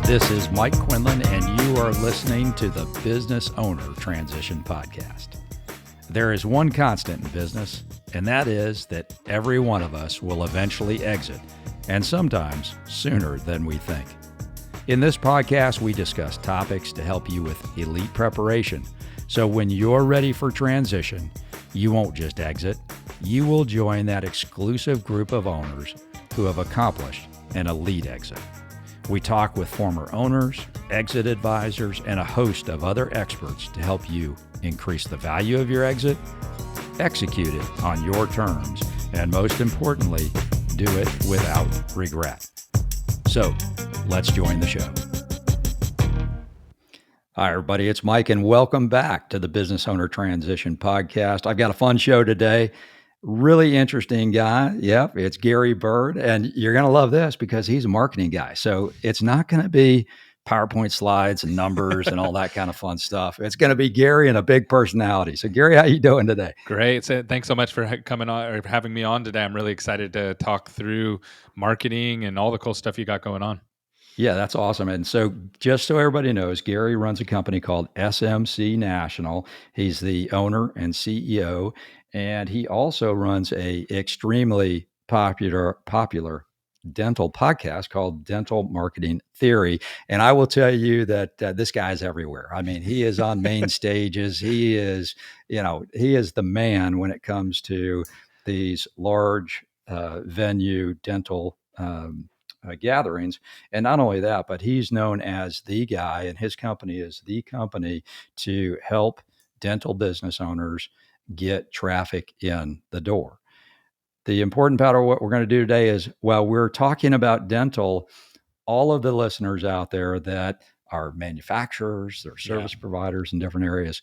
This is Mike Quinlan, and you are listening to the Business Owner Transition Podcast. There is one constant in business, and that is that every one of us will eventually exit, and sometimes sooner than we think. In this podcast, we discuss topics to help you with elite preparation, so when you're ready for transition, you won't just exit, you will join that exclusive group of owners who have accomplished an elite exit. We talk with former owners, exit advisors, and a host of other experts to help you increase the value of your exit, execute it on your terms, and most importantly, do it without regret. So, let's join the show. Hi, everybody. It's Mike, and welcome back to the Business Owner Transition Podcast. I've got a fun show today. Really interesting guy. Yep, it's Gary Bird, and you're going to love this because he's a marketing guy. So it's not going to be PowerPoint slides and numbers and all that kind of fun stuff. It's going to be Gary and a big personality. So Gary, how you doing today? Great. So thanks so much for coming on or having me on today. I'm really excited to talk through marketing and all the cool stuff you got going on. Yeah, that's awesome. And so just so everybody knows, Gary runs a company called SMC National. He's the owner and CEO, and he also runs a extremely popular dental podcast called Dental Marketing Theory. And I will tell you that this guy's everywhere. I mean, he is on main stages. He is the man when it comes to these large venue dental gatherings. And not only that, but he's known as the guy, and his company is the company to help dental business owners get traffic in the door. The important part of what we're going to do today is, while we're talking about dental, all of the listeners out there that are manufacturers, they're service providers in different areas,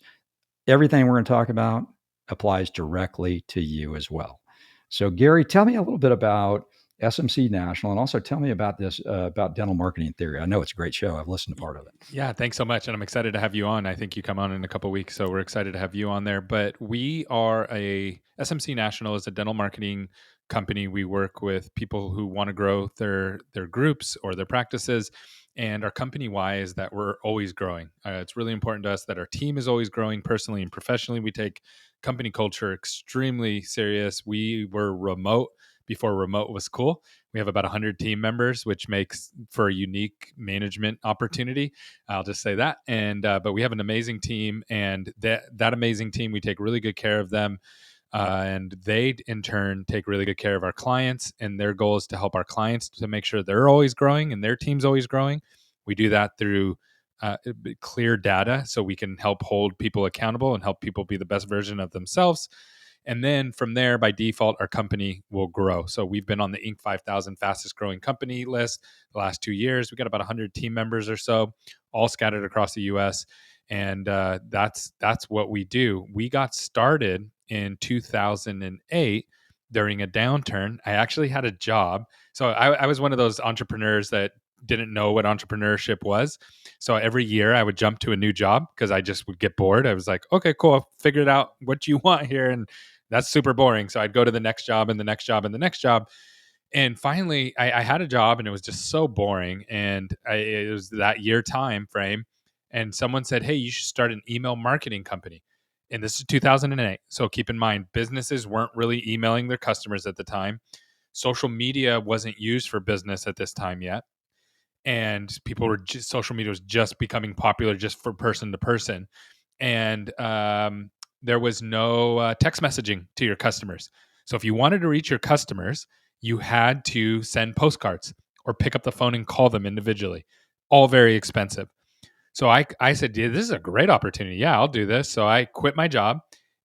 everything we're going to talk about applies directly to you as well. So Gary, tell me a little bit about SMC National, and also tell me about this, about Dental Marketing Theory. I know it's a great show. I've listened to part of it. Yeah, thanks so much. And I'm excited to have you on. I think you come on in a couple of weeks, so we're excited to have you on there. But we are SMC National is a dental marketing company. We work with people who want to grow their groups or their practices. And our company why is that we're always growing. It's really important to us that our team is always growing personally and professionally. We take company culture extremely serious. We were remote before remote was cool. We have about 100 team members, which makes for a unique management opportunity. I'll just say that. And but we have an amazing team, and that amazing team, we take really good care of them. And they, in turn, take really good care of our clients. And their goal is to help our clients to make sure they're always growing and their team's always growing. We do that through clear data, so we can help hold people accountable and help people be the best version of themselves. And then from there, by default, our company will grow. So we've been on the Inc. 5000 fastest growing company list the last 2 years. We got about 100 team members or so, all scattered across the U.S. And that's what we do. We got started in 2008 during a downturn. I actually had a job. So I was one of those entrepreneurs that didn't know what entrepreneurship was. So every year I would jump to a new job because I just would get bored. I was like, okay, cool. I've figured out what you want here. And that's super boring. So I'd go to the next job and the next job and the next job. And finally I had a job, and it was just so boring. And it was that year time frame. And someone said, hey, you should start an email marketing company. And this is 2008. So keep in mind, businesses weren't really emailing their customers at the time. Social media wasn't used for business at this time yet. And social media was just becoming popular just for person to person. And there was no text messaging to your customers. So if you wanted to reach your customers, you had to send postcards or pick up the phone and call them individually, all very expensive. So I said, yeah, this is a great opportunity. Yeah, I'll do this. So I quit my job,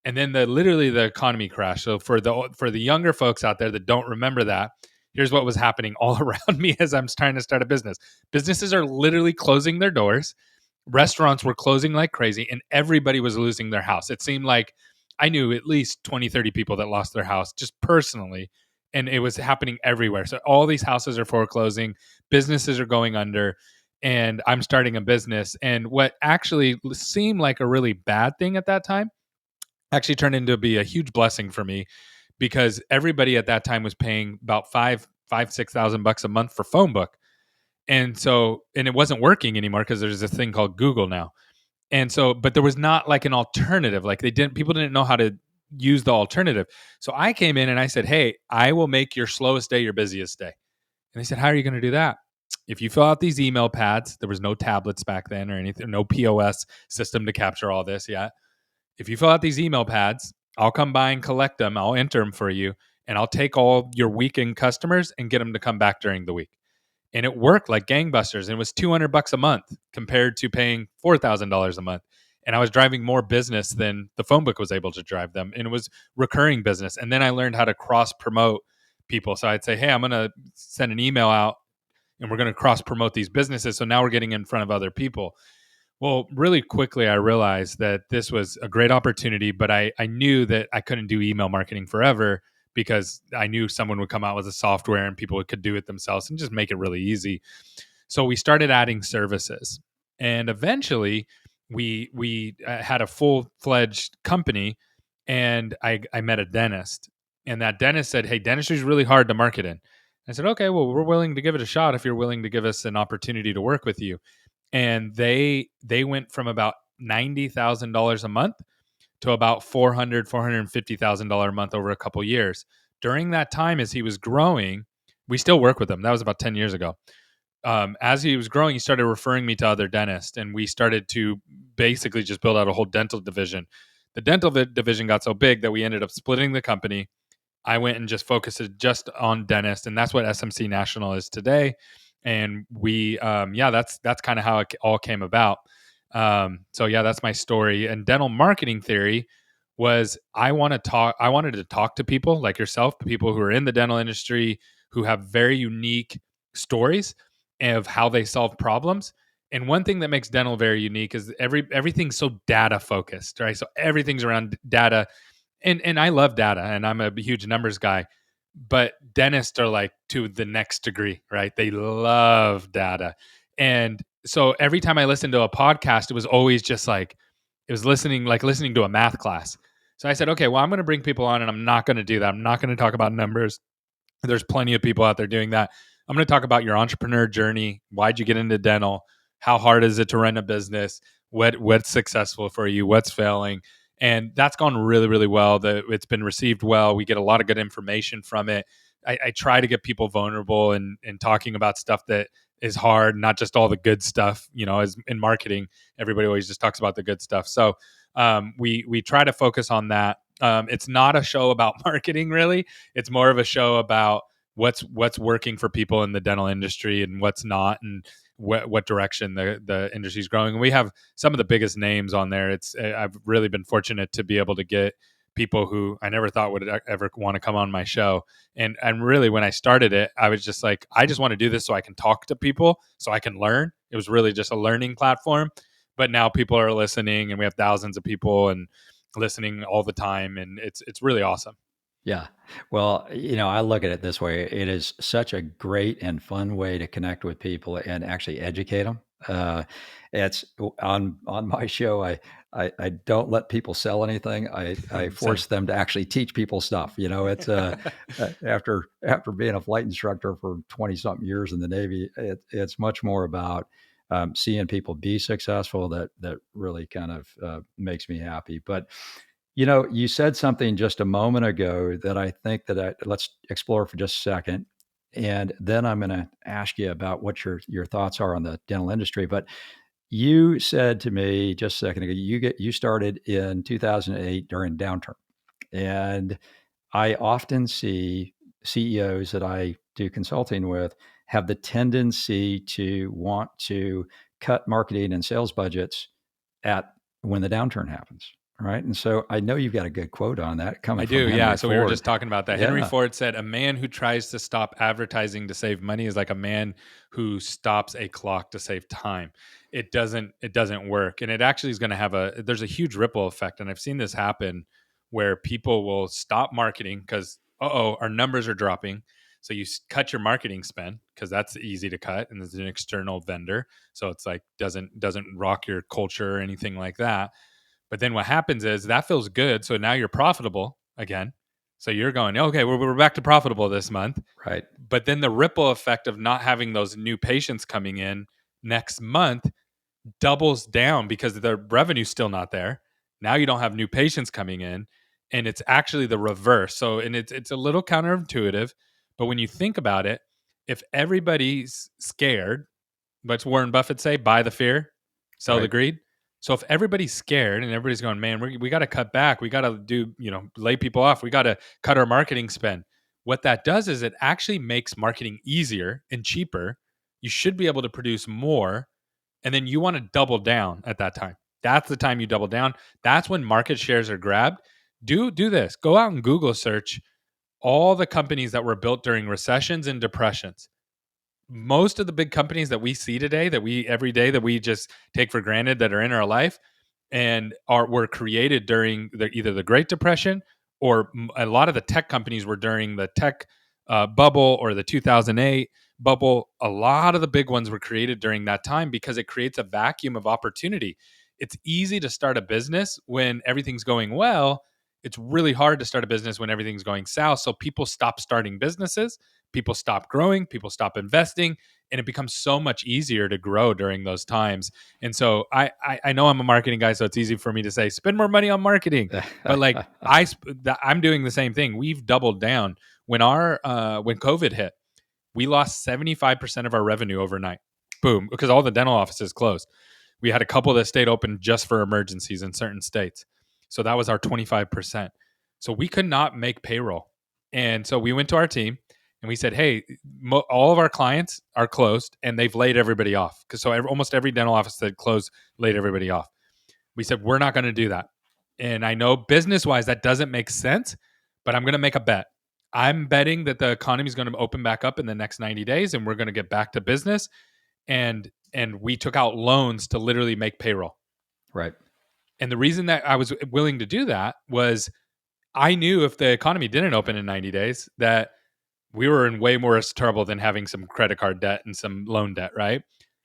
and then the economy crashed. So for the younger folks out there that don't remember that, here's what was happening all around me as I'm trying to start a business. Businesses are literally closing their doors. Restaurants were closing like crazy, and everybody was losing their house. It seemed like I knew at least 20, 30 people that lost their house just personally, and it was happening everywhere. So all these houses are foreclosing, businesses are going under, and I'm starting a business. And what actually seemed like a really bad thing at that time actually turned into be a huge blessing for me, because everybody at that time was paying about $6,000 a month for phone book. And it wasn't working anymore because there's this thing called Google now. And so, but there was not like an alternative. Like people didn't know how to use the alternative. So I came in and I said, hey, I will make your slowest day your busiest day. And they said, how are you going to do that? If you fill out these email pads, there was no tablets back then or anything, no POS system to capture all this yet. If you fill out these email pads, I'll come by and collect them. I'll enter them for you, and I'll take all your weekend customers and get them to come back during the week. And it worked like gangbusters. And it was $200 a month compared to paying $4,000 a month. And I was driving more business than the phone book was able to drive them. And it was recurring business. And then I learned how to cross promote people. So I'd say, hey, I'm going to send an email out and we're going to cross promote these businesses. So now we're getting in front of other people. Well, really quickly, I realized that this was a great opportunity, but I knew that I couldn't do email marketing forever because I knew someone would come out with a software and people could do it themselves and just make it really easy. So we started adding services, and eventually we had a full fledged company, and I met a dentist, and that dentist said, "Hey, dentistry is really hard to market in." I said, "Okay, well, we're willing to give it a shot if you're willing to give us an opportunity to work with you." And they went from about $90,000 a month to about $450,000 a month over a couple years. During that time, as he was growing, we still work with him. That was about 10 years ago. As he was growing, he started referring me to other dentists, and we started to basically just build out a whole dental division. The dental division got so big that we ended up splitting the company. I went and just focused it just on dentists, and that's what SMC National is today. And that's kind of how it all came about. So yeah, that's my story. And dental marketing theory was I wanted to talk to people like yourself, people who are in the dental industry who have very unique stories of how they solve problems. And one thing that makes dental very unique is everything's so data focused, right? So everything's around data, and I love data, and I'm a huge numbers guy, but dentists are like to the next degree, right? They love data. And so every time I listened to a podcast, it was always just like it was listening to a math class. So I said, okay, well, I'm going to bring people on and I'm not going to do that. I'm not going to talk about numbers. There's plenty of people out there doing that. I'm going to talk about your entrepreneur journey. Why'd you get into dental? How hard is it to run a business? What's successful for you? What's failing? And that's gone really, really well. It's been received well. We get a lot of good information from it. I try to get people vulnerable and talking about stuff that is hard, not just all the good stuff. As in marketing, everybody always just talks about the good stuff. So we try to focus on that. It's not a show about marketing, really. It's more of a show about what's working for people in the dental industry and what's not, and what direction the industry is growing. And we have some of the biggest names on there. I've really been fortunate to be able to get people who I never thought would ever want to come on my show. And really, when I started it, I was just like, I just want to do this so I can talk to people, so I can learn. It was really just a learning platform. But now people are listening, and we have thousands of people and listening all the time, and it's really awesome. Yeah. Well, I look at it this way. It is such a great and fun way to connect with people and actually educate them. It's on my show. I don't let people sell anything. I Same. force them to actually teach people stuff. It's after being a flight instructor for 20 something years in the Navy, it's much more about seeing people be successful that really kind of makes me happy. But you said something just a moment ago that I think let's explore for just a second, and then I'm going to ask you about what your thoughts are on the dental industry. But you said to me just a second ago, you started in 2008 during downturn, and I often see CEOs that I do consulting with have the tendency to want to cut marketing and sales budgets at when the downturn happens, right? And so I know you've got a good quote on that coming I from do, yeah. Henry So we were Ford. just talking about that. Henry Yeah, Ford said, "A man who tries to stop advertising to save money is like a man who stops a clock to save time. It doesn't work, and it actually is going to have there's a huge ripple effect. And I've seen this happen where people will stop marketing because our numbers are dropping. So you cut your marketing spend because that's easy to cut, and there's an external vendor, so it's like doesn't rock your culture or anything like that. But then what happens is that feels good. So now you're profitable again. So you're going, okay, we're back to profitable this month. right. But then the ripple effect of not having those new patients coming in next month doubles down because the revenue's still not there. Now you don't have new patients coming in, and it's actually the reverse. So, and it's a little counterintuitive, but when you think about it, if everybody's scared, what's Warren Buffett say? Buy the fear, sell the Right. greed. So if everybody's scared and everybody's going, man, we got to cut back, we got to do, lay people off, we got to cut our marketing spend. What that does is it actually makes marketing easier and cheaper. You should be able to produce more, and then you want to double down at that time. That's the time you double down. That's when market shares are grabbed. Do this. Go out and Google search all the companies that were built during recessions and depressions. Most of the big companies that we see today, that we every day that we just take for granted, that are in our life and were created during either the Great Depression, or a lot of the tech companies were during the tech bubble or the 2008 bubble. A lot of the big ones were created during that time because it creates a vacuum of opportunity. It's easy to start a business when everything's going well. It's really hard to start a business when everything's going south. So people stop starting businesses, people stop growing, people stop investing, and it becomes so much easier to grow during those times. And so I know I'm a marketing guy, so it's easy for me to say spend more money on marketing, but like I'm doing the same thing. We've doubled down when COVID hit. We lost 75% of our revenue overnight. Boom, because all the dental offices closed. We had a couple that stayed open just for emergencies in certain states. So that was our 25%. So we could not make payroll. And so we went to our team and we said, hey, all of our clients are closed and they've laid everybody off. Because almost every dental office that closed laid everybody off. We said, we're not going to do that. And I know business wise that doesn't make sense, but I'm going to make a bet. I'm betting that the economy is going to open back up in the next 90 days and we're going to get back to business. And we took out loans to literally make payroll. Right. And the reason that I was willing to do that was I knew if the economy didn't open in 90 days that we were in way more trouble than having some credit card debt and some loan debt, right?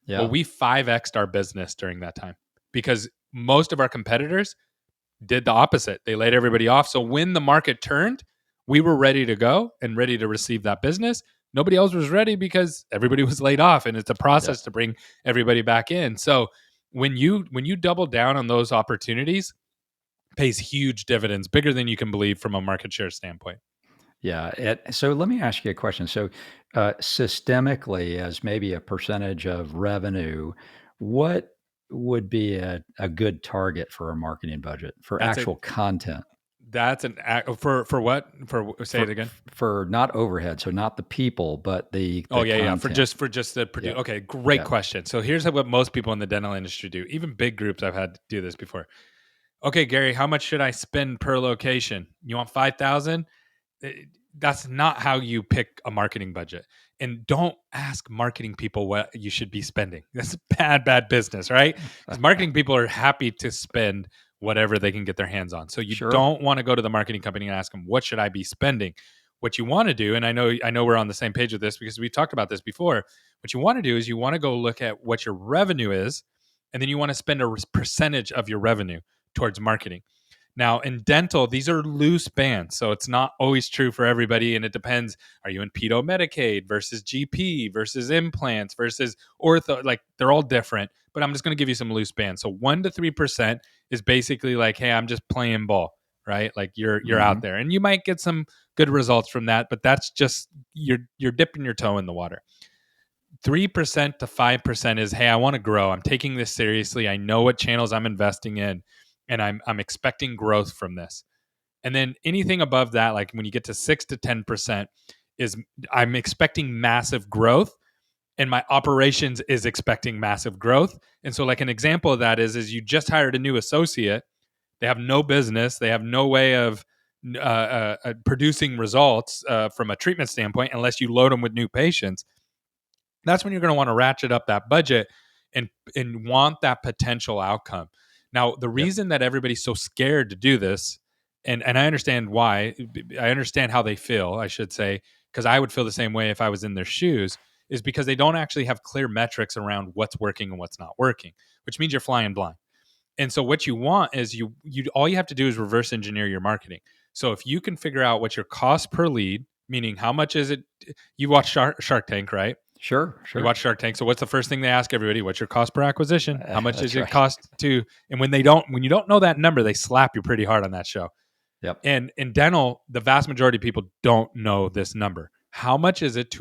Well, Yeah. we 5x'd our business during that time because most of our competitors did the opposite. They laid everybody off. So when the market turned, we were ready to go and ready to receive that business. Nobody else was ready because everybody was laid off, and it's a Yeah. process to bring everybody back in. So when you double down on those opportunities, pays huge dividends, bigger than you can believe from a market share standpoint. Yeah. So let me ask you a question. So, systemically, as maybe a percentage of revenue, what would be a good target for a marketing budget for That's a actual content? that's an for what for say it For again. for not overhead, so not the people, but Oh the yeah, content. for just the produce. Yeah. Okay, great Yeah. question. So here's what most people in the dental industry do. Even big groups, I've had to do this before. Okay, Gary, how much should I spend per location? You want 5,000? That's not how you pick a marketing budget. And don't ask marketing people what you should be spending. That's bad business, right? Because marketing people are happy to spend whatever they can get their hands on. So you Sure. don't want to go to the marketing company and ask them, what should I be spending? What you want to do, and I know we're on the same page with this because we talked about this before. What you want to do is you want to go look at what your revenue is, and then you want to spend a percentage of your revenue towards marketing. Now, in dental, these are loose bands, so it's not always true for everybody, and it depends. Are you in pedo Medicaid versus GP versus implants versus ortho? Like they're all different, but I'm just going to give you some loose bands. So 1 to 3% is basically like, hey, I'm just playing ball, right? Like you're out Mhm. there, and you might get some good results from that, but that's just you're dipping your toe in the water. 3% to 5% is, hey, I want to grow. I'm taking this seriously. I know what channels I'm investing in, and I'm expecting growth from this. And then anything above that, like when you get to 6 to 10%, is I'm expecting massive growth, and my operations is expecting massive growth. And so, like an example of that is you just hired a new associate. They have no business. They have no way of producing results from a treatment standpoint unless you load them with new patients. That's when you're going to want to ratchet up that budget and want that potential outcome. Now, the Yep. reason that everybody's so scared to do this, and I understand why, I understand how they feel, I should say, because I would feel the same way if I was in their shoes, is because they don't actually have clear metrics around what's working and what's not working, which means you're flying blind. And so what you want is you all you have to do is reverse engineer your marketing. So if you can figure out what your cost per lead, meaning how much is it? You watch Shark Tank, right? Sure, You sure. watch Shark Tank. So what's the first thing they ask everybody? What's your cost per acquisition? How much does That's it right. cost to? And when you don't know that number, they slap you pretty hard on that show. Yep. And in dental, the vast majority of people don't know this number. How much does it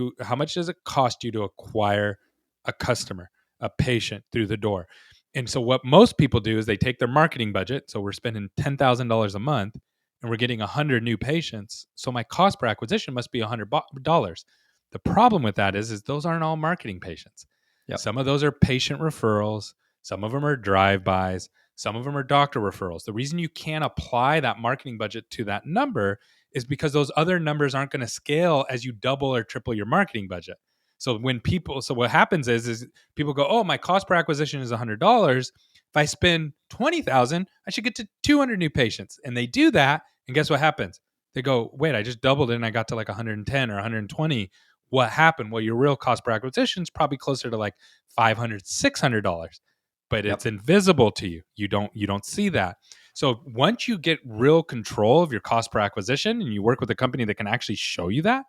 cost you to acquire a customer, a patient through the door? And so what most people do is they take their marketing budget. So we're spending $10,000 a month and we're getting 100 new patients. So my cost per acquisition must be $100. The problem with that is those aren't all marketing patients. Yep. Some of those are patient referrals. Some of them are drive-bys. Some of them are doctor referrals. The reason you can't apply that marketing budget to that number is because those other numbers aren't going to scale as you double or triple your marketing budget. So what happens is people go, oh, my cost per acquisition is $100. If I spend 20,000, I should get to 200 new patients. And they do that. And guess what happens? They go, wait, I just doubled it and I got to like 110 or 120. What happened? Well, your real cost per acquisition is probably closer to like $500, $600, but it's Yep. invisible to you. You don't see that. So once you get real control of your cost per acquisition and you work with a company that can actually show you that,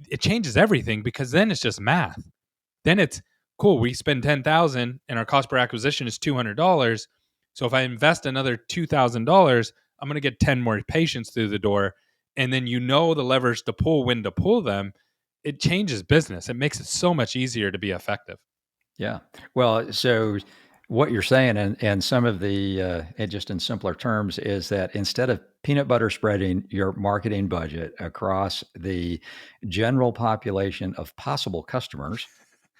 it changes everything because then it's just math. Then it's cool. We spend 10,000 and our cost per acquisition is $200. So if I invest another $2,000, I'm going to get 10 more patients through the door. And then you know the levers to pull when to pull them. It changes business. It makes it so much easier to be effective. Yeah. Well, so what you're saying, and some of the, and just in simpler terms, is that instead of peanut butter spreading your marketing budget across the general population of possible customers,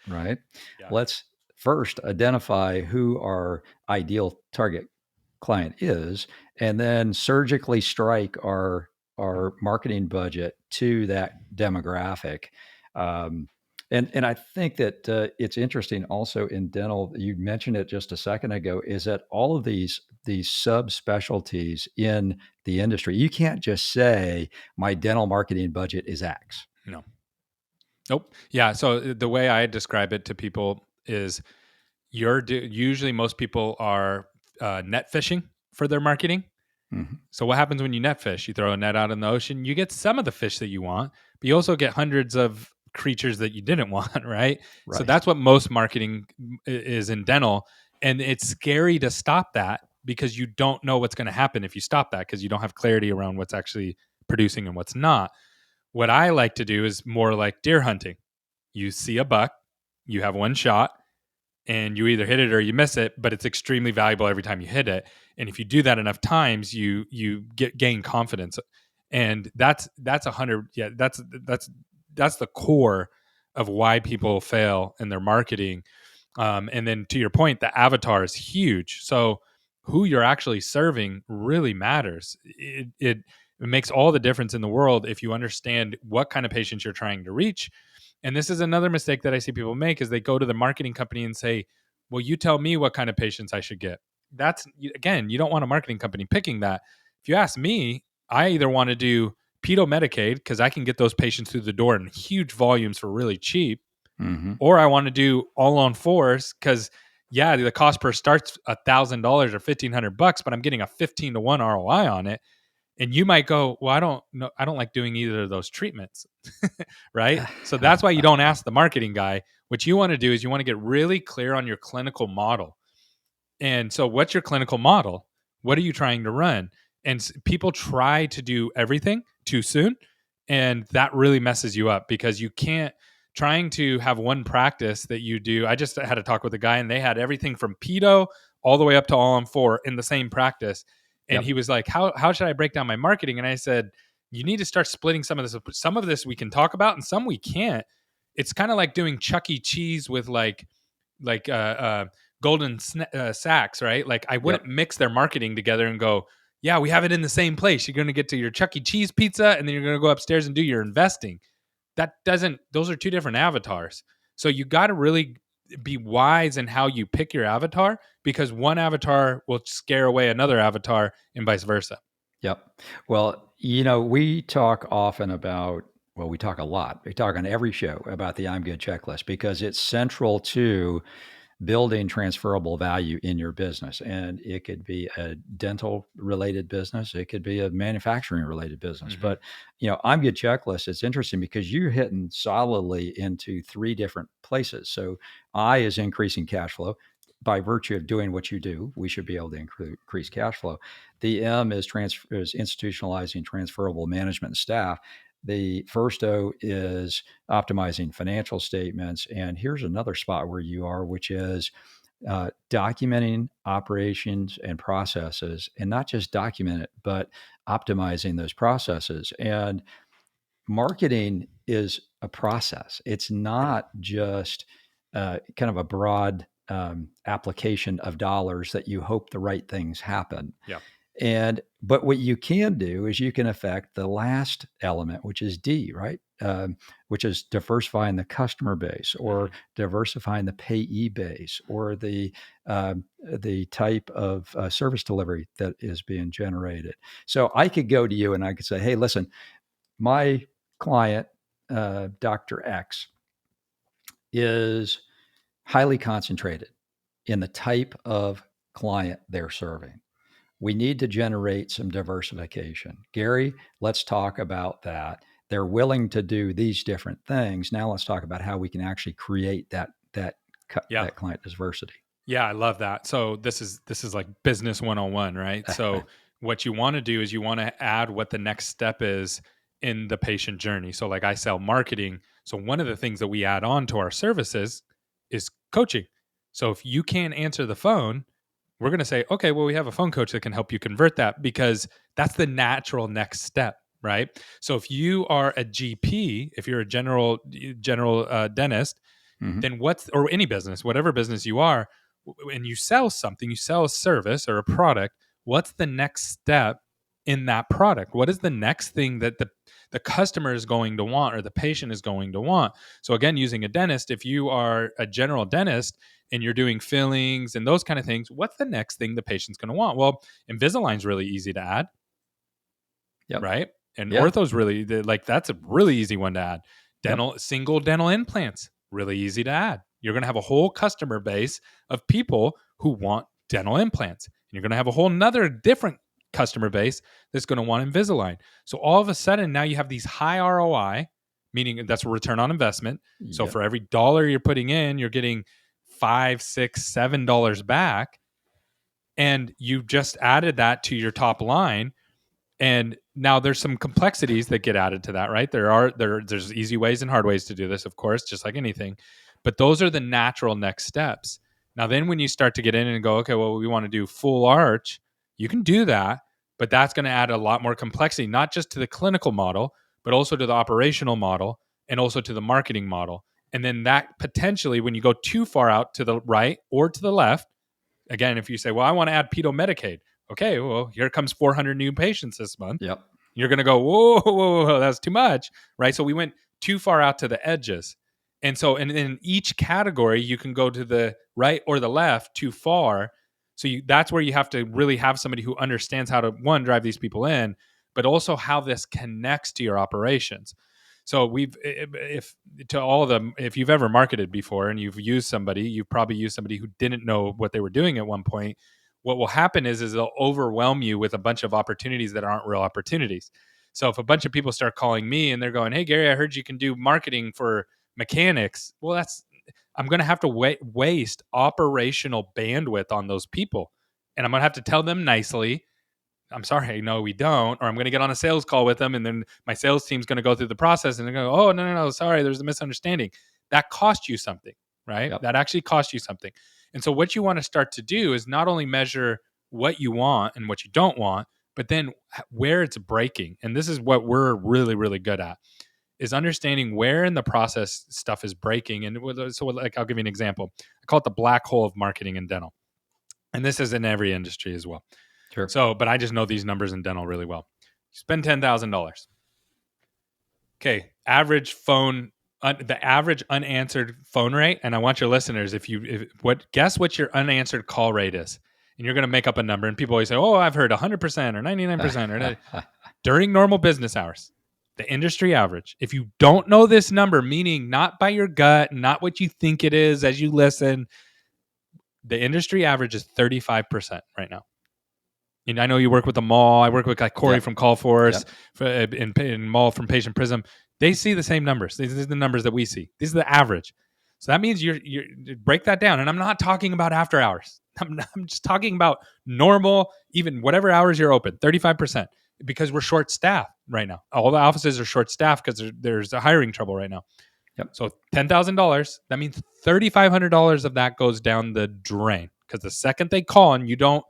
right? Yeah. Let's first identify who our ideal target client is, and then surgically strike our marketing budget to that demographic. Um, and I think that it's interesting also in dental. You mentioned it just a second ago. Is that all of these subspecialties in the industry? You can't just say my dental marketing budget is X. No. Nope. Yeah. So the way I describe it to people is usually most people are net fishing for their marketing. Mm-hmm. So what happens when you net fish? You throw a net out in the ocean, you get some of the fish that you want, but you also get hundreds of creatures that you didn't want, right? So Right. that's what most marketing is in dental. And it's scary to stop that because you don't know what's going to happen if you stop that because you don't have clarity around what's actually producing and what's not. What I like to do is more like deer hunting. You see a buck, you have one shot, and you either hit it or you miss it, but it's extremely valuable every time you hit it. And if you do that enough times, you gain confidence, and that's 100. Yeah, that's the core of why people fail in their marketing. And then to your point, the avatar is huge. So who you're actually serving really matters. It makes all the difference in the world if you understand what kind of patients you're trying to reach. And this is another mistake that I see people make is they go to the marketing company and say, "Well, you tell me what kind of patients I should get." That's again, you don't want a marketing company picking that. If you ask me, I either want to do pedo Medicaid because I can get those patients through the door in huge volumes for really cheap, Mm-hmm. or I want to do all on fours because yeah, the cost per start's $1,000 or $1,500, but I'm getting a 15 to 1 ROI on it. And you might go, well, I don't know, I don't like doing either of those treatments, right? So that's why you don't ask the marketing guy. What you want to do is you want to get really clear on your clinical model. And so, what's your clinical model? What are you trying to run? And people try to do everything too soon. And that really messes you up because you can't trying to have one practice that you do. I just had a talk with a guy and they had everything from pedo all the way up to all on four in the same practice. And he Yep. was like, how should I break down my marketing? And I said, you need to start splitting some of this. Some of this we can talk about and some we can't. It's kind of like doing Chuck E. Cheese with like golden sacks, right? Like I wouldn't Yep. mix their marketing together and go, yeah, we have it in the same place. You're going to get to your Chuck E. Cheese pizza and then you're going to go upstairs and do your investing. That doesn't, those are two different avatars. So you got to really be wise in how you pick your avatar because one avatar will scare away another avatar and vice versa. Yep. Well, we talk often about, well, we talk a lot. We talk on every show about the I'm Good checklist because it's central to building transferable value in your business. And it could be a dental related business, it could be a manufacturing related business. Mm-hmm. But, I'm Good Checklist. It's interesting because you're hitting solidly into three different places. So I is increasing cash flow. By virtue of doing what you do, we should be able to increase cash flow. The M is institutionalizing transferable management and staff. The first O is optimizing financial statements. And here's another spot where you are, which is documenting operations and processes, and not just document it, but optimizing those processes. And marketing is a process. It's not just kind of a broad application of dollars that you hope the right things happen. Yeah. But what you can do is you can affect the last element, which is D, right? Which is diversifying the customer base, Mm-hmm. or diversifying the payee base, or the type of service delivery that is being generated. So I could go to you and I could say, "Hey, listen, my client, Dr. X, is highly concentrated in the type of client they're serving. We need to generate some diversification. Gary, let's talk about that. They're willing to do these different things. Now let's talk about how we can actually create Yeah. that client diversity." Yeah, I love that. So this is like business 101, right? So what you want to do is you want to add what the next step is in the patient journey. So like I sell marketing. So one of the things that we add on to our services is coaching. So if you can't answer the phone, we're going to say, okay, well, we have a phone coach that can help you convert that, because that's the natural next step, right? So if you are a GP, if you're a general dentist, Mm-hmm. then what's, or any business, whatever business you are, and you sell something, you sell a service or a product, what's the next step in that product? What is the next thing that the customer is going to want, or the patient is going to want? So again, using a dentist, if you are a general dentist and you're doing fillings and those kind of things, what's the next thing the patient's going to want? Well, Invisalign's really easy to add, Yep. right? And Yeah. ortho's really like, that's a really easy one to add. Yep. Single dental implants, really easy to add. You're going to have a whole customer base of people who want dental implants. And you're going to have a whole nother different customer base that's going to want Invisalign. So all of a sudden now you have these high ROI, meaning that's a return on investment. So Yep. for every dollar you're putting in, you're getting $5, $6, $7 back. And you just added that to your top line. And now there's some complexities that get added to that, right? There's easy ways and hard ways to do this, of course, just like anything. But those are the natural next steps. Now then when you start to get in and go, okay, well, we want to do full arch, you can do that, but that's going to add a lot more complexity, not just to the clinical model, but also to the operational model, and also to the marketing model. And then that potentially, when you go too far out to the right or to the left, again, if you say, well, I want to add pedo Medicaid, okay, well, here comes 400 new patients this month. Yep. You're going to go, whoa, whoa, whoa, that's too much, right? So we went too far out to the edges. And so in each category, you can go to the right or the left too far. So that's where you have to really have somebody who understands how to, one, drive these people in, but also how this connects to your operations. So if to all of them, if you've ever marketed before and you've probably used somebody who didn't know what they were doing at one point. What will happen is they'll overwhelm you with a bunch of opportunities that aren't real opportunities. So if a bunch of people start calling me and they're going, "Hey Gary, I heard you can do marketing for mechanics," well, I'm going to have to waste operational bandwidth on those people, and I'm going to have to tell them nicely, I'm sorry, no, we don't. Or I'm going to get on a sales call with them, and then my sales team's going to go through the process, and they're going to go, oh, no, no, no, sorry, there's a misunderstanding. That cost you something, right? Yep. That actually cost you something. And so what you want to start to do is not only measure what you want and what you don't want, but then where it's breaking. And this is what we're really, really good at, is understanding where in the process stuff is breaking. And so, like, I'll give you an example. I call it the black hole of marketing in dental. And this is in every industry as well. Sure. So, but I just know these numbers in dental really well. You spend $10,000. Okay, the average unanswered phone rate, and I want your listeners, guess what your unanswered call rate is, and you're going to make up a number. And people always say, "Oh, I've heard 100% or 99% or during normal business hours." The industry average. If you don't know this number, meaning not by your gut, not what you think it is as you listen, The industry average is 35% right now. And I know you work with the mall. I work with like Corey Yep. from Call Force Yep. and Mall from Patient Prism. They see the same numbers. These are the numbers that we see. These are the average. So that means you break that down. And I'm not talking about after hours. I'm just talking about normal, even whatever hours you're open, 35%, because we're short staffed right now. All the offices are short staffed because there's a hiring trouble right now. Yep. So $10,000, that means $3,500 of that goes down the drain because the second they call and you don't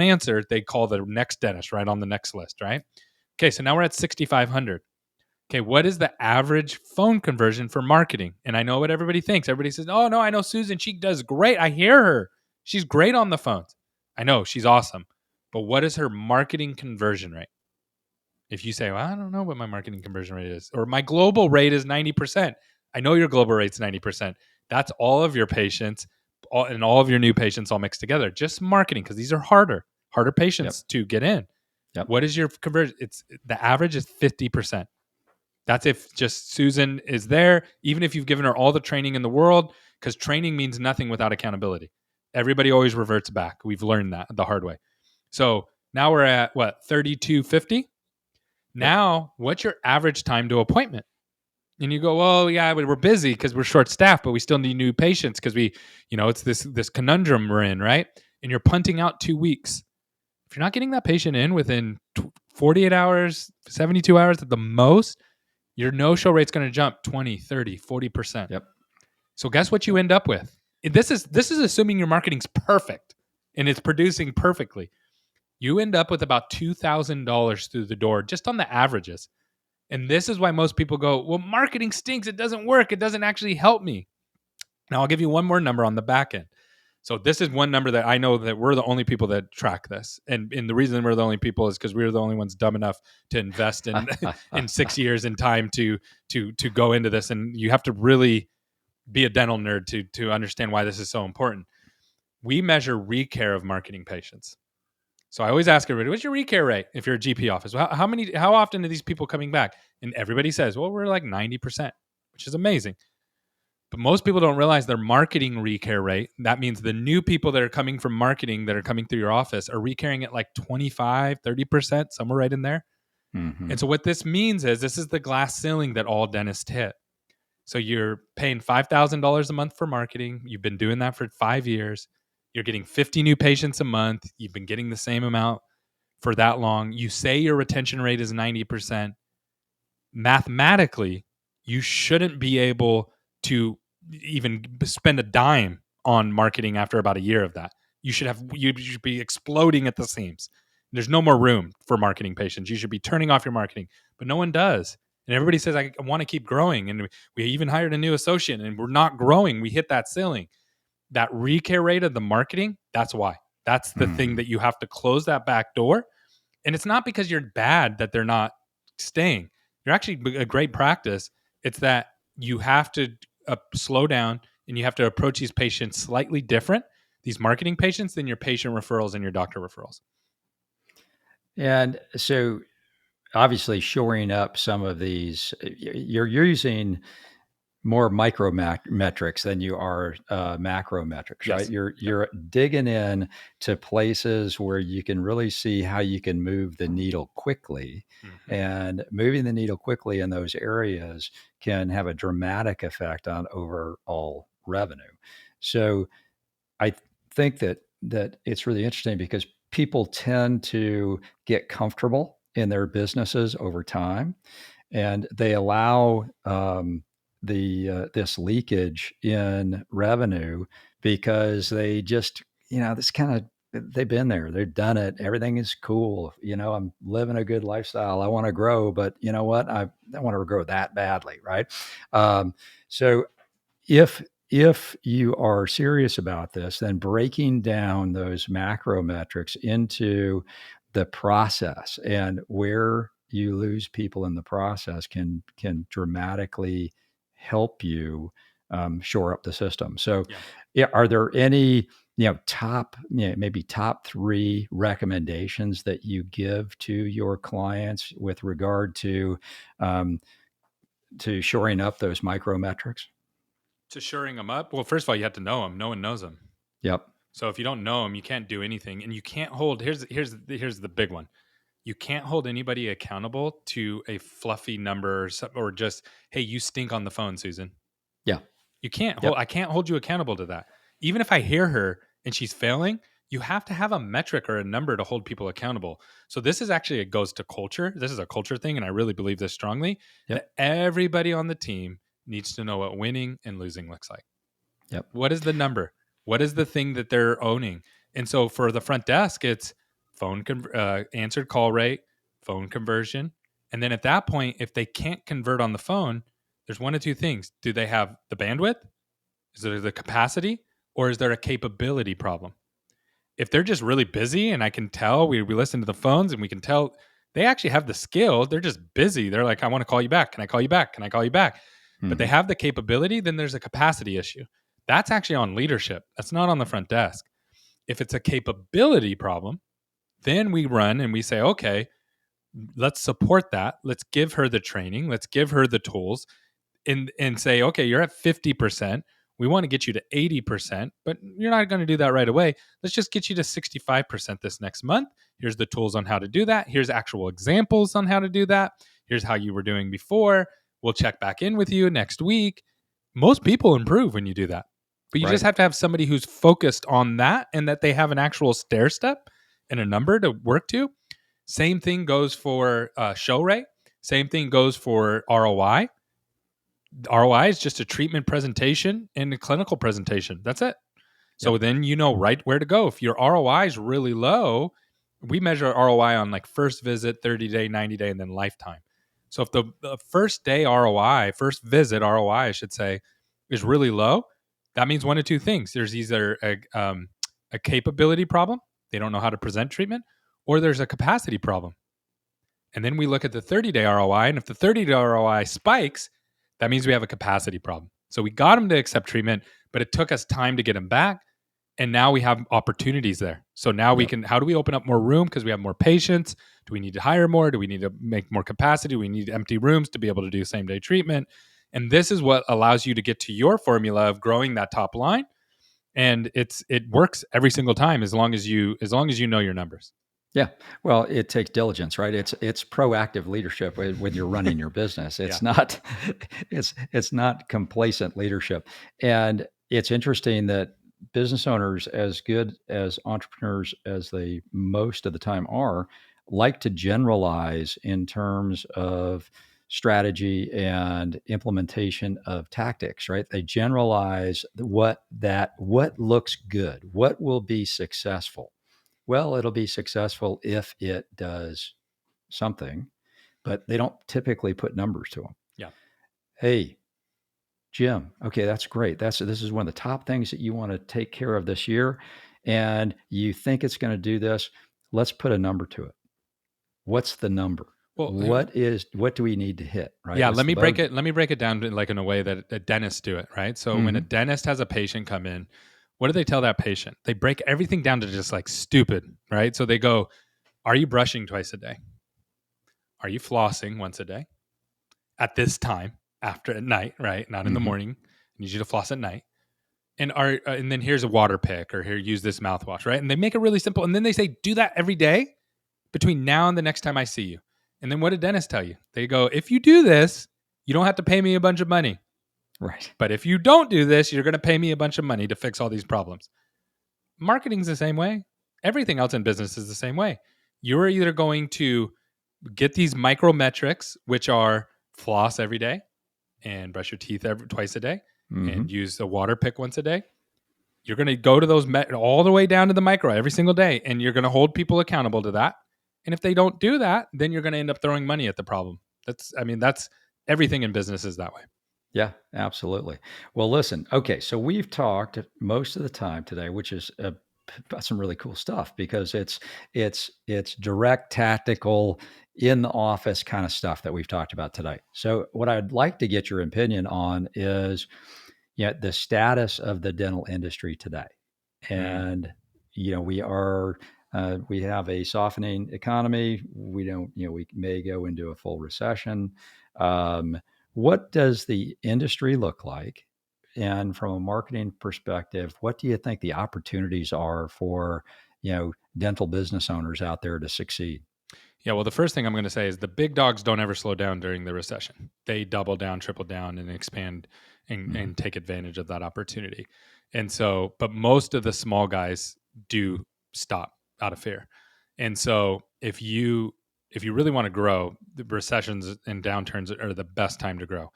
answer, they call the next dentist right on the next list, right? Okay, so now we're at 6,500. Okay, what is the average phone conversion for marketing? And I know what everybody thinks. Everybody says, "Oh no, I know Susan. She does great. I hear her. She's great on the phones. I know she's awesome." But what is her marketing conversion rate? If you say, "Well, I don't know what my marketing conversion rate is," or "My global rate is 90%." I know your global rate's 90%. That's all of your patients and all of your new patients all mixed together. Just marketing, because these are harder Yep. patients to get in. Yep. What is your conversion? It's the average is 50%. That's if just Susan is there, even if you've given her all the training in the world, because training means nothing without accountability. Everybody always reverts back. We've learned that the hard way. So now we're at what, 3250? Yep. Now, what's your average time to appointment? And you go, well, yeah, we're busy because we're short staffed, but we still need new patients because it's this conundrum we're in, right? And you're punting out 2 weeks. If you're not getting that patient in within 48 hours, 72 hours at the most, your no-show rate's going to jump 20, 30, 40%. Yep. So guess what you Yep. end up with? This is assuming your marketing's perfect and it's producing perfectly. You end up with about $2,000 through the door just on the averages. And this is why most people go, well, marketing stinks. It doesn't work. It doesn't actually help me. Now, I'll give you one more number on the back end. So this is one number that I know that we're the only people that track this. And the reason we're the only people is because we're the only ones dumb enough to invest in in 6 years in time to go into this. And you have to really be a dental nerd to understand why this is so important. We measure recare of marketing patients. So I always ask everybody, what's your recare rate if you're a GP office? How often are these people coming back? And everybody says, well, we're like 90%, which is amazing. But most people don't realize their marketing recare rate. That means the new people that are coming from marketing that are coming through your office are recaring at like 25, 30%, somewhere right in there. Mm-hmm. And so what this means is this is the glass ceiling that all dentists hit. So you're paying $5,000 a month for marketing. You've been doing that for 5 years. You're getting 50 new patients a month. You've been getting the same amount for that long. You say your retention rate is 90%. Mathematically, you shouldn't be able to even spend a dime on marketing after about a year of that. You should be exploding at the seams. There's no more room for marketing patients. You should be turning off your marketing, but no one does. And everybody says, I want to keep growing. And we even hired a new associate and we're not growing. We hit that ceiling. That recare rate of the marketing, that's why. That's the thing Mm-hmm. that you have to close that back door. And it's not because you're bad that they're not staying. You're actually a great practice. It's that you have to slow down and you have to approach these patients slightly different, these marketing patients, than your patient referrals and your doctor referrals. And so obviously shoring up some of these, you're using more metrics than you are macro metrics, right? Yes. You're Yep. you're digging in to places where you can really see how you can move the needle quickly, Mm-hmm. and moving the needle quickly in those areas can have a dramatic effect on overall revenue. So I think that it's really interesting because people tend to get comfortable in their businesses over time, and they allow the this leakage in revenue because they just this kind of they've been there, they've done it, everything is cool, I'm living a good lifestyle, I want to grow, but you know what, I want to grow that badly, right? So if you are serious about this, then breaking down those macro metrics into the process and where you lose people in the process can dramatically help you shore up the system. So, Yeah. yeah, are there any top maybe top three recommendations that you give to your clients with regard um, to shoring up those micro metrics? To shoring them up. Well, first of all, you have to know them. No one knows them. Yep. So if you don't know them, you can't do anything, and you can't hold. Here's the big one. You can't hold anybody accountable to a fluffy number or just, hey, you stink on the phone, Susan. Yeah. You can't hold. Yep. I can't hold you accountable to that. Even if I hear her and she's failing, you have to have a metric or a number to hold people accountable. So this is actually, it goes to culture. This is a culture thing, and I really believe this strongly, Yep. that everybody on the team needs to know what winning and losing looks like. Yep. What is the number? What is the thing that they're owning? And so for the front desk, it's answered call rate, phone conversion. And then at that point, if they can't convert on the phone, there's one of two things. Do they have the bandwidth? Is there the capacity? Or is there a capability problem? If they're just really busy, and I can tell, we listen to the phones and we can tell they actually have the skill, they're just busy. They're like, I want to call you back. Can I call you back? Can I call you back? But they Hmm. have the capability, then there's a capacity issue. That's actually on leadership. That's not on the front desk. If it's a capability problem, then we run and we say, okay, let's support that. Let's give her the training. Let's give her the tools and say, okay, you're at 50%. We want to get you to 80%, but you're not going to do that right away. Let's just get you to 65% this next month. Here's the tools on how to do that. Here's actual examples on how to do that. Here's how you were doing before. We'll check back in with you next week. Most people improve when you do that, but you just Right. have to have somebody who's focused on that and that they have an actual stair step and a number to work to. Same thing goes for show rate. Same thing goes for ROI. ROI is just a treatment presentation and a clinical presentation. That's it. So Yep. then you know right where to go. If your ROI is really low, we measure ROI on like first visit, 30-day, 90-day, and then lifetime. So if the first day ROI, first visit ROI, I should say, is really low, that means one of two things. There's either a capability problem, they don't know how to present treatment, or there's a capacity problem. And then we look at the 30-day ROI. And if the 30-day ROI spikes, that means we have a capacity problem. So we got them to accept treatment, but it took us time to get them back. And now we have opportunities there. So now we Yep. can, how do we open up more room because we have more patients? Do we need to hire more? Do we need to make more capacity? Do we need empty rooms to be able to do same day treatment? And this is what allows you to get to your formula of growing that top line. And it works every single time as long as you know your numbers. Yeah. Well, it takes diligence, right? It's proactive leadership when you're running your business. Yeah. It's not it's not complacent leadership. And it's interesting that business owners, as good as entrepreneurs as they most of the time are, like to generalize in terms of strategy and implementation of tactics, right? They generalize what looks good, what will be successful. Well, it'll be successful if it does something, but they don't typically put numbers to them. Yeah. Hey, Jim, okay, that's great. This is one of the top things that you want to take care of this year, and you think it's going to do this. Let's put a number to it. What's the number? Well, What do we need to hit? Right? yeah, Let's let me break load. it. Let me break it down to, like, in a way that dentists do it, right? So when a Mm-hmm. dentist has a patient come in, what do they tell that patient? They break everything down to just like stupid, right? So they go, "Are you brushing twice a day? Are you flossing once a day? At this time, after at night, right? Not in the Mm-hmm. morning. I need you to floss at night. And then here's a water pick, or here, use this mouthwash, right? And they make it really simple. And then they say, do that every day between now and the next time I see you. And then what did dentists tell you? They go, if you do this, you don't have to pay me a bunch of money. Right. But if you don't do this, you're going to pay me a bunch of money to fix all these problems. Marketing's the same way. Everything else in business is the same way. You're either going to get these micro metrics, which are floss every day and brush your teeth twice a day Mm-hmm. and use the water pick once a day. You're going to go to those all the way down to the micro every single day, and you're going to hold people accountable to that. And if they don't do that, then you're going to end up throwing money at the problem. That's everything in business is that way. Yeah, absolutely. Well, listen, okay, so we've talked most of the time today, which is about some really cool stuff because it's direct, tactical, in the office kind of stuff that we've talked about today. So, what I'd like to get your opinion on is, the status of the dental industry today, Mm. and we have a softening economy. We don't, we may go into a full recession. Um, what does the industry look like? and from a marketing perspective, what do you think the opportunities are for, dental business owners out there to succeed? Yeah, well, the first thing I'm going to say is the big dogs don't ever slow down during the recession. They double down, triple down, and expand Mm. and take advantage of that opportunity. And so, but most of the small guys do stop out of fear. And so, if you really want to grow, the recessions and downturns are the best time to grow.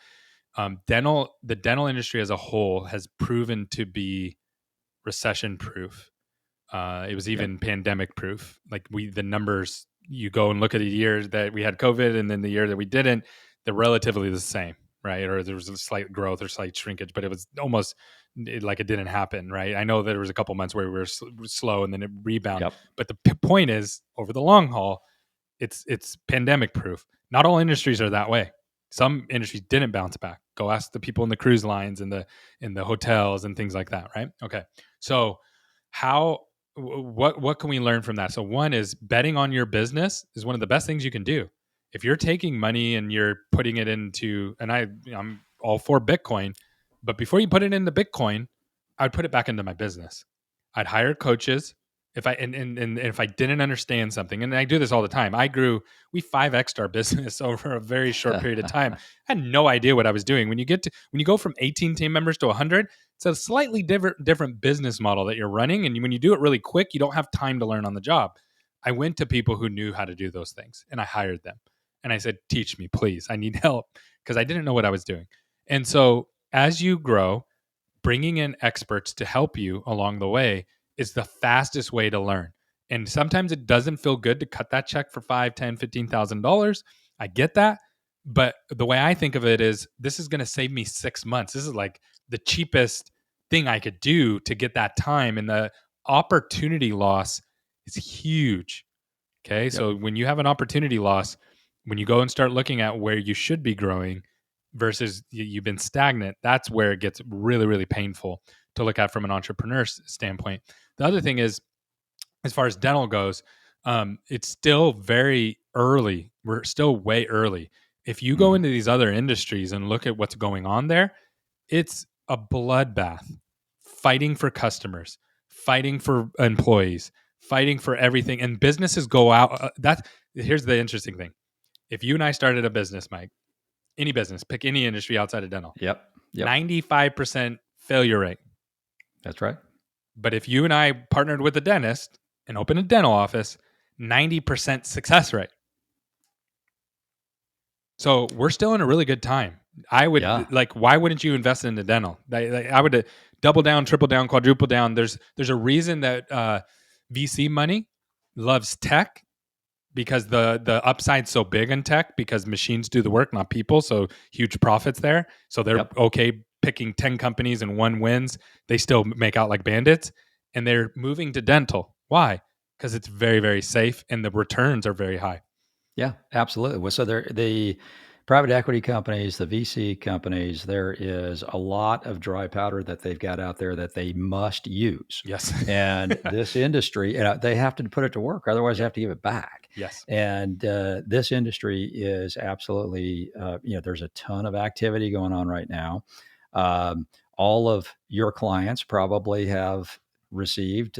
The dental industry as a whole has proven to be recession proof. It was Yep. even pandemic proof. Like the numbers, you go and look at the year that we had COVID and then the year that we didn't, they're relatively the same, right? Or there was a slight growth or slight shrinkage, but it was almost like it didn't happen, right? I know there was a couple months where we were slow and then it rebound, Yep. but the point is, over the long haul, it's pandemic proof. Not all industries are that way. Some industries didn't bounce back. Go ask the people in the cruise lines and the hotels and things like that, right? Okay. So how what can we learn from that? So one is betting on your business is one of the best things you can do. If you're taking money and you're putting it into, and I'm all for Bitcoin, but before you put it into Bitcoin, I'd put it back into my business. I'd hire coaches. If I and if I didn't understand something, and I do this all the time, we 5x'd our business over a very short period of time. I had no idea what I was doing. When you go from 18 team members to 100, it's a slightly different business model that you're running, and when you do it really quick, you don't have time to learn on the job. I went to people who knew how to do those things, and I hired them, and I said, "Teach me, please. I need help," because I didn't know what I was doing. And so, as you grow, bringing in experts to help you along the way is the fastest way to learn. And sometimes it doesn't feel good to cut that check for 5, 10, $15,000. I get that. But the way I think of it is this is going to save me 6 months. This is like the cheapest thing I could do to get that time. And the opportunity loss is huge. Okay. Yep. So when you have an opportunity loss, when you go and start looking at where you should be growing versus you've been stagnant, that's where it gets really, really painful to look at from an entrepreneur's standpoint. The other thing is, as far as dental goes, it's still very early. We're still way early. If you go Mm. into these other industries and look at what's going on there, it's a bloodbath, fighting for customers, fighting for employees, fighting for everything. And businesses go out. Here's the interesting thing. If you and I started a business, Mike, any business, pick any industry outside of dental, Yep. Yep. 95% failure rate. That's right. But if you and I partnered with a dentist and opened a dental office, 90% success rate. So we're still in a really good time. I Yeah. would like, why wouldn't you invest in the dental? I would double down, triple down, quadruple down. There's a reason that VC money loves tech because the upside's so big in tech because machines do the work, not people. So huge profits there. So they're Yep. okay picking 10 companies and one wins. They still make out like bandits. And they're moving to dental. Why? Because it's very, very safe and the returns are very high. Yeah, absolutely. Well, so the private equity companies, the VC companies, there is a lot of dry powder that they've got out there that they must use. Yes. And this industry, they have to put it to work, otherwise they Yep. have to give it back. Yes. And this industry is absolutely, there's a ton of activity going on right now. All of your clients probably have received,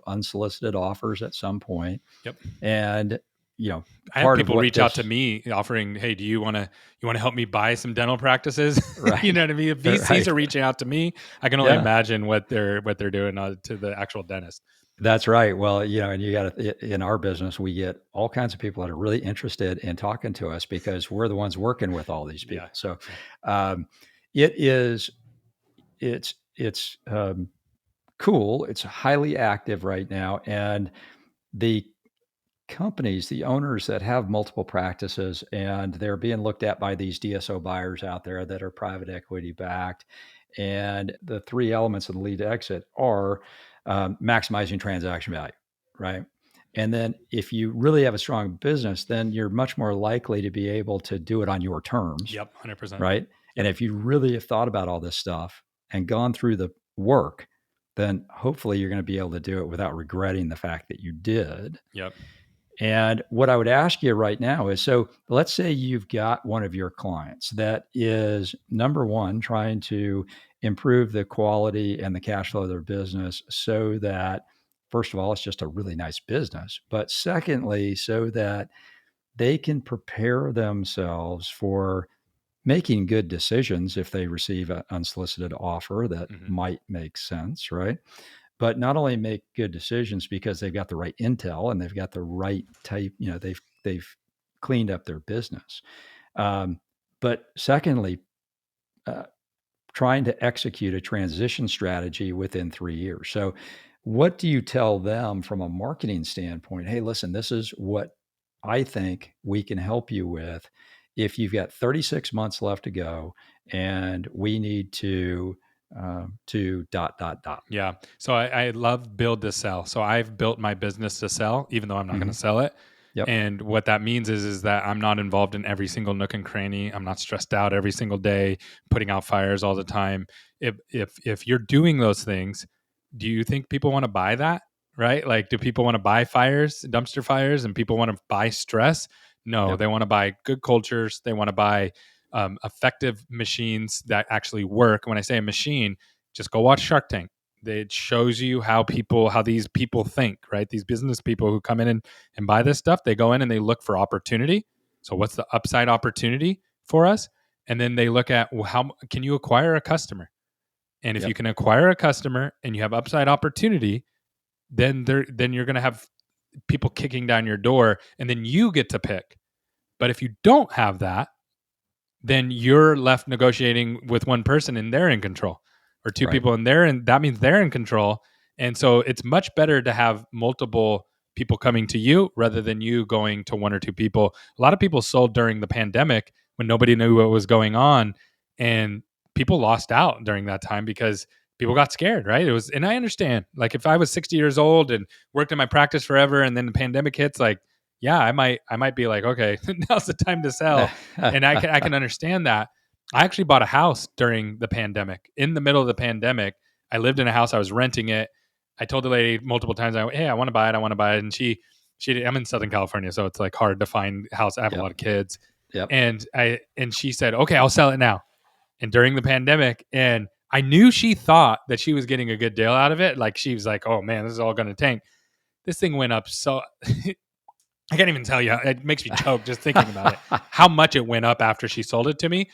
unsolicited offers at some point. Yep. And, you know, I have part of people what reach out to this me offering, "Hey, do you want to help me buy some dental practices?" You right, know what I mean? If VCs right. are reaching out to me, I can only Yeah, imagine what they're doing to the actual dentist. that's right. Well, and you got to, in our business, we get all kinds of people that are really interested in talking to us because we're the ones working with all these Yeah. people. So, Yeah. um, it is, it's cool. It's highly active right now. And the companies, the owners that have multiple practices and they're being looked at by these DSO buyers out there that are private equity backed. And the three elements of the lead to exit are maximizing transaction value, right? And then if you really have a strong business, then you're much more likely to be able to do it on your terms, Yep. 100%. right? And Yep. if you really have thought about all this stuff and gone through the work, then hopefully you're going to be able to do it without regretting the fact that you did. Yep. And what I would ask you right now is, so let's say you've got one of your clients that is, number one, trying to improve the quality and the cash flow of their business so that, first of all, it's just a really nice business. But secondly, so that they can prepare themselves for making good decisions if they receive an unsolicited offer that Hmm. might make sense, right? But not only make good decisions because they've got the right intel and they've got the right type, they've cleaned up their business. Um, but secondly, uh, trying to execute a transition strategy within 3 years. So, what do you tell them from a marketing standpoint? Hey, listen, this is what I think we can help you with. If you've got 36 months left to go, and we need to dot dot dot. Yeah. So I love build to sell. So I've built my business to sell, even though I'm not going to Mm-hmm. sell it. Yep. And what that means is that I'm not involved in every single nook and cranny. I'm not stressed out every single day, putting out fires all the time. If you're doing those things, do you think people want to buy that? Right? Like, do people want to buy fires, dumpster fires, and people want to buy stress? No, Yep. they want to buy good cultures. They want to buy effective machines that actually work. When I say a machine, just go watch Shark Tank. It shows you how these people think, right? These business people who come in and buy this stuff, they go in and they look for opportunity. So what's the upside opportunity for us? And then they look at, well, how can you acquire a customer? And if you Yep. can acquire a customer and you have upside opportunity, then you're going to have people kicking down your door, and then you get to pick. But if you don't have that, then you're left negotiating with one person and they're in control, or two Right. people and that means they're in control. And so it's much better to have multiple people coming to you rather than you going to one or two people. A lot of people sold during the pandemic when nobody knew what was going on, and people lost out during that time because people got scared, right? It was, and I understand, like, if I was 60 years old and worked in my practice forever and then the pandemic hits, like, yeah, I might be like, okay, now's the time to sell. And I can understand that. I actually bought a house during the pandemic. In the middle of the pandemic, I lived in a house. I was renting it. I told the lady multiple times, "Hey, I want to buy it. I want to buy it." And I'm in Southern California, so it's like hard to find a house. I have a Yep. lot of kids, Yep. and she said, "Okay, I'll sell it now." And during the pandemic, and I knew she thought that she was getting a good deal out of it. Like, she was like, "Oh man, this is all going to tank." This thing went up so I can't even tell you. It makes me choke just thinking about it. How much it went up after she sold it to me,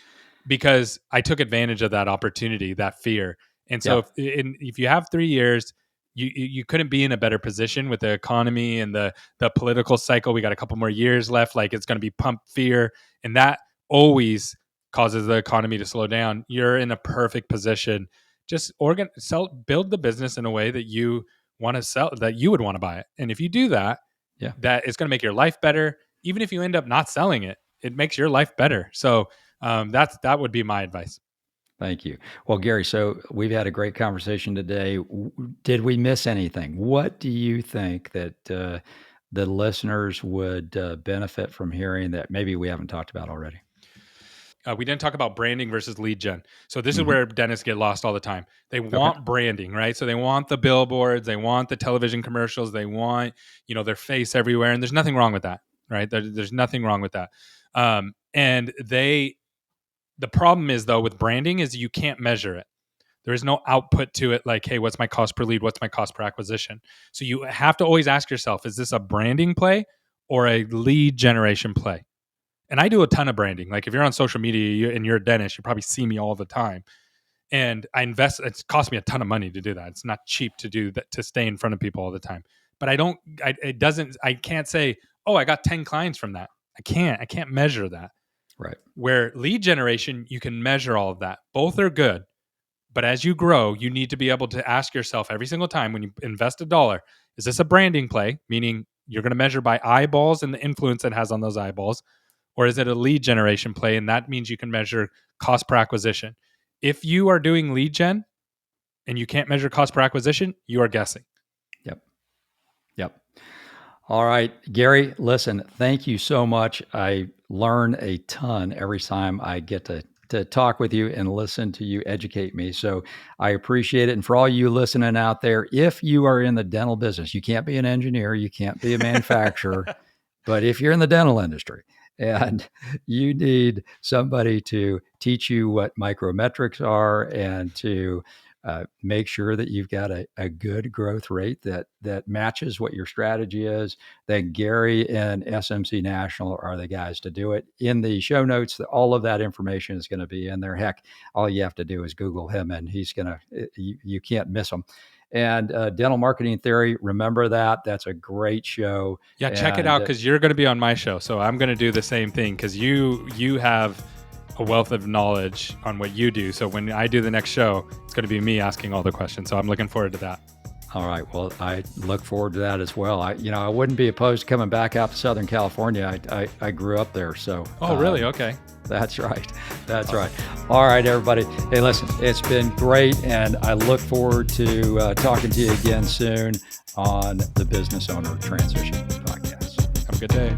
because I took advantage of that opportunity, that fear. And so Yep. if you have 3 years, you couldn't be in a better position with the economy and the political cycle. We got a couple more years left. Like, it's going to be pump fear, and that always causes the economy to slow down. You're in a perfect position. Just build the business in a way that you want to sell, that you would want to buy it. And if you do that, Yeah. that it's going to make your life better. Even if you end up not selling it, it makes your life better. So that would be my advice. Thank you. Well, Gary, so we've had a great conversation today. Did we miss anything? What do you think that the listeners would benefit from hearing that maybe we haven't talked about already? We didn't talk about branding versus lead gen. So this is Hmm. where dentists get lost all the time. They Okay. want branding, right? So they want the billboards, they want the television commercials, they want, their face everywhere, and there's nothing wrong with that, right? There's nothing wrong with that. And the problem is, though, with branding is you can't measure it. There is no output to it, like, hey, what's my cost per lead? What's my cost per acquisition? So you have to always ask yourself, is this a branding play or a lead generation play? And I do a ton of branding. Like, if you're on social media and you're a dentist, you probably see me all the time. And I invest, it's cost me a ton of money to do that. It's not cheap to do that, to stay in front of people all the time. But I can't say, oh, I got 10 clients from that. I can't measure that. Right. Where lead generation, you can measure all of that. Both are good. But as you grow, you need to be able to ask yourself every single time when you invest a dollar, is this a branding play? Meaning you're going to measure by eyeballs and the influence it has on those eyeballs. Or is it a lead generation play? And that means you can measure cost per acquisition. If you are doing lead gen and you can't measure cost per acquisition, you are guessing. Yep. Yep. All right, Gary, listen, thank you so much. I learn a ton every time I get to talk with you and listen to you educate me. So I appreciate it. And for all you listening out there, if you are in the dental business, you can't be an engineer, you can't be a manufacturer. But if you're in the dental industry and you need somebody to teach you what micrometrics are and to make sure that you've got a good growth rate that matches what your strategy is, then Gary and SMC National are the guys to do it. In the show notes, all of that information is going to be in there. Heck, all you have to do is Google him, and he's going to, you can't miss him. And Dental Marketing Theory, remember that. That's a great show. Yeah, check it And out because you're going to be on my show. So I'm going to do the same thing because you have a wealth of knowledge on what you do. So when I do the next show, it's going to be me asking all the questions. So I'm looking forward to that. All right. Well, I look forward to that as well. I wouldn't be opposed to coming back out to Southern California. I grew up there. So. Oh, really? Okay. That's right. That's right. All right, everybody. Hey, listen, it's been great. And I look forward to talking to you again soon on the Business Owner Transition Podcast. Have a good day.